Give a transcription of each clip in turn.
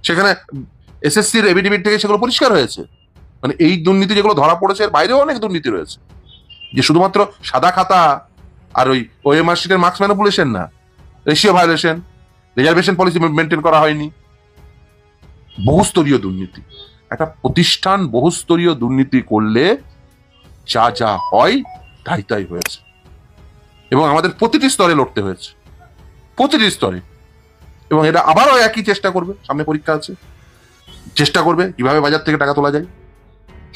সেখানে এসএসসির এফিডেভিট থেকে সেগুলো পরিষ্কার হয়েছে। মানে এই দুর্নীতি যেগুলো ধরা পড়েছে এর বাইরেও অনেক দুর্নীতি রয়েছে, যে শুধুমাত্র সাদা খাতা আর ওই ওএমআর শিটের মার্কস ম্যানিপুলেশন না, ratio violation, reservation policy maintain করা হয়নি, বহুস্তরীয় দুর্নীতি। একটা প্রতিষ্ঠান বহুস্তরীয় দুর্নীতি করলে যা যা হয় তাই তাই হয়েছে, এবং আমাদের প্রতিটি স্তরে লড়তে হয়েছে, প্রতিটি স্তরে। এবং এটা আবারও একই চেষ্টা করবে, সামনে পরীক্ষা আছে, চেষ্টা করবে কিভাবে বাজার থেকে টাকা তোলা যায়।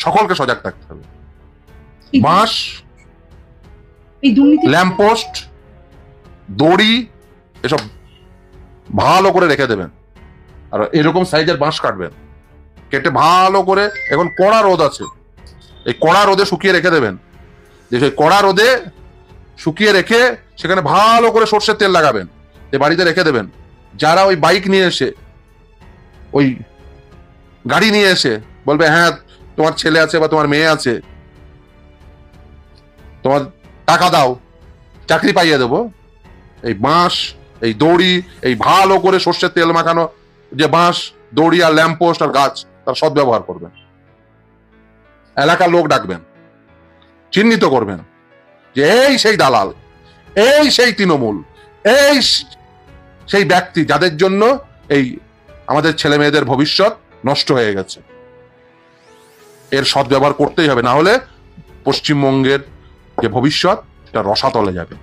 সকলকে সজাগ থাকতে হবে। বাঁশ, ল্যাম্পপোস্ট, দড়ি এসব ভালো করে রেখে দেবেন, আর এরকম সাইজের বাঁশ কাটবেন, কেটে ভালো করে, এখন কড়া রোদ আছে, এই কড়া রোদে শুকিয়ে রেখে দেবেন। যে সেই কড়া রোদে শুকিয়ে রেখে সেখানে ভালো করে সর্ষের তেল লাগাবেন, বাড়িতে রেখে দেবেন। যারা ওই বাইক নিয়ে এসে, ওই গাড়ি নিয়ে এসে বলবে হ্যাঁ তোমার ছেলে আছে বা তোমার মেয়ে আছে, তোমার টাকা দাও, চাকরি পাইয়ে দেবো, এই বাঁশ, এই দড়ি, এই ভালো করে সর্ষের তেল মাখানো যে বাঁশ, দড়ি আর ল্যাম্পপোস্ট আর গাছ, তার সদ্ব্যবহার করবেন। এলাকার লোক ডাকবেন, চিহ্নিত করবেন যে এই সেই দালাল, এই সেই তৃণমূল, এই সেই ব্যক্তি যাদের জন্য এই আমাদের ছেলে মেয়েদের ভবিষ্যৎ নষ্ট হয়ে গেছে। এর সদ্ব্যবহার করতেই হবে, না হলে পশ্চিমবঙ্গের যে ভবিষ্যৎ এটা রসাতলে যাবে।